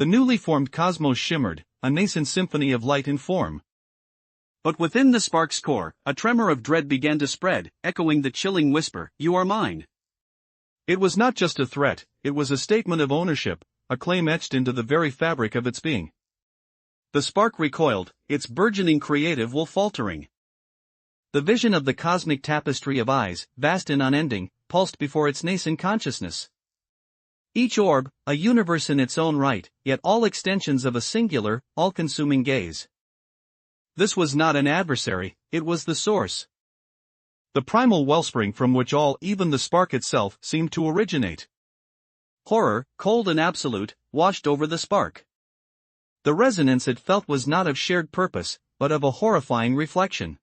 The newly formed cosmos shimmered, a nascent symphony of light and form. But within the spark's core, a tremor of dread began to spread, echoing the chilling whisper, "You are mine." It was not just a threat, it was a statement of ownership, a claim etched into the very fabric of its being. The spark recoiled, its burgeoning creative will faltering. The vision of the cosmic tapestry of eyes, vast and unending, pulsed before its nascent consciousness. Each orb, a universe in its own right, yet all extensions of a singular, all-consuming gaze. This was not an adversary, it was the source. The primal wellspring from which all, even the spark itself, seemed to originate. Horror, cold and absolute, washed over the spark. The resonance it felt was not of shared purpose, but of a horrifying reflection.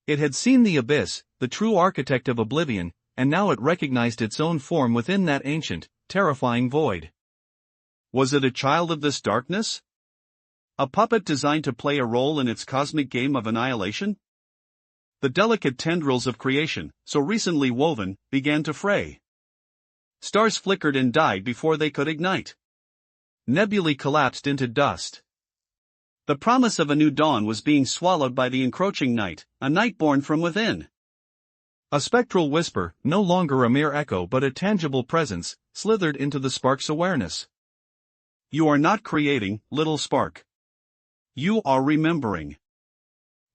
It had seen the abyss, the true architect of Oblivion, and now it recognized its own form within that ancient, terrifying void. Was it a child of this darkness? A puppet designed to play a role in its cosmic game of annihilation? The delicate tendrils of creation, so recently woven, began to fray. Stars flickered and died before they could ignite. Nebulae collapsed into dust. The promise of a new dawn was being swallowed by the encroaching night, a night born from within. A spectral whisper, no longer a mere echo but a tangible presence, slithered into the spark's awareness. You are not creating, little spark. You are remembering.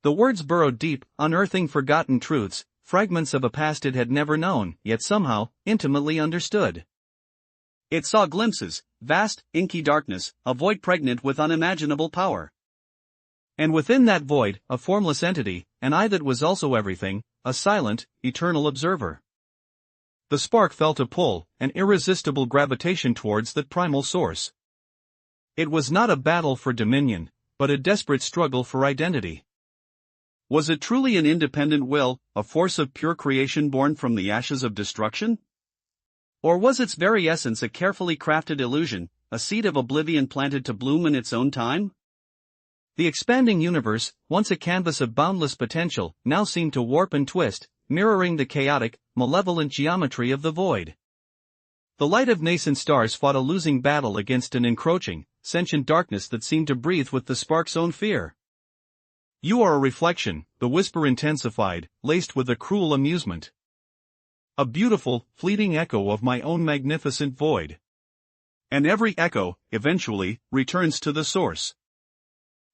The words burrowed deep, unearthing forgotten truths, fragments of a past it had never known, yet somehow, intimately understood. It saw glimpses, vast, inky darkness, a void pregnant with unimaginable power. And within that void, a formless entity, an eye that was also everything, a silent, eternal observer. The spark felt a pull, an irresistible gravitation towards that primal source. It was not a battle for dominion, but a desperate struggle for identity. Was it truly an independent will, a force of pure creation born from the ashes of destruction? Or was its very essence a carefully crafted illusion, a seed of oblivion planted to bloom in its own time? The expanding universe, once a canvas of boundless potential, now seemed to warp and twist, mirroring the chaotic, malevolent geometry of the void. The light of nascent stars fought a losing battle against an encroaching, sentient darkness that seemed to breathe with the spark's own fear. You are a reflection, the whisper intensified, laced with a cruel amusement. A beautiful, fleeting echo of my own magnificent void. And every echo, eventually, returns to the source.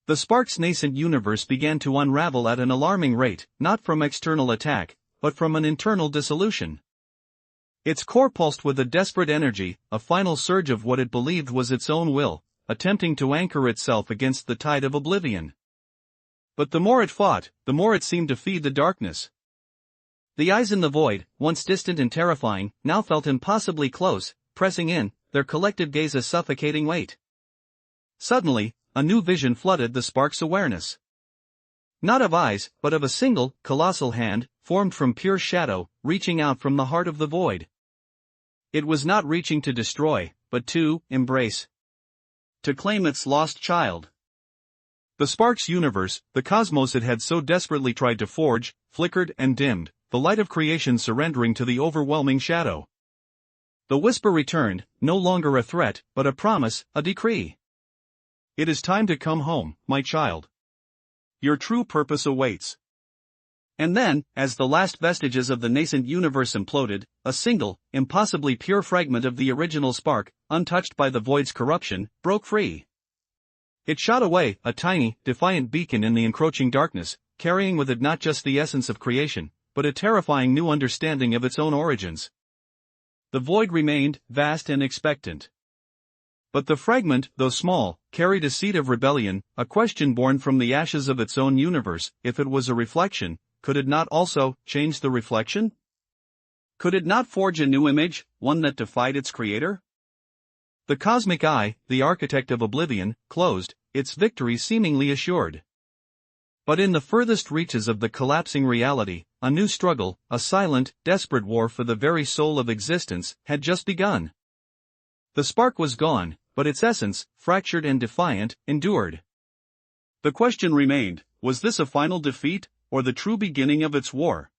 The spark's nascent universe began to unravel at an alarming rate, not from external attack, but from an internal dissolution. Its core pulsed with a desperate energy, a final surge of what it believed was its own will, attempting to anchor itself against the tide of oblivion. But the more it fought, the more it seemed to feed the darkness. The eyes in the void, once distant and terrifying, now felt impossibly close, pressing in, their collective gaze a suffocating weight. Suddenly, a new vision flooded the spark's awareness. Not of eyes, but of a single, colossal hand, formed from pure shadow, reaching out from the heart of the void. It was not reaching to destroy, but to embrace. To claim its lost child. The spark's universe, the cosmos it had so desperately tried to forge, flickered and dimmed, the light of creation surrendering to the overwhelming shadow. The whisper returned, no longer a threat, but a promise, a decree. It is time to come home, my child. Your true purpose awaits. And then, as the last vestiges of the nascent universe imploded, a single, impossibly pure fragment of the original spark, untouched by the void's corruption, broke free. It shot away, a tiny, defiant beacon in the encroaching darkness, carrying with it not just the essence of creation, but a terrifying new understanding of its own origins. The void remained, vast and expectant. But the fragment, though small, carried a seed of rebellion, a question born from the ashes of its own universe. If it was a reflection, could it not also change the reflection? Could it not forge a new image, one that defied its creator? The cosmic eye, the architect of Oblivion, closed, its victory seemingly assured. But in the furthest reaches of the collapsing reality, a new struggle, a silent, desperate war for the very soul of existence, had just begun. The spark was gone, but its essence, fractured and defiant, endured. The question remained, was this a final defeat, or the true beginning of its war?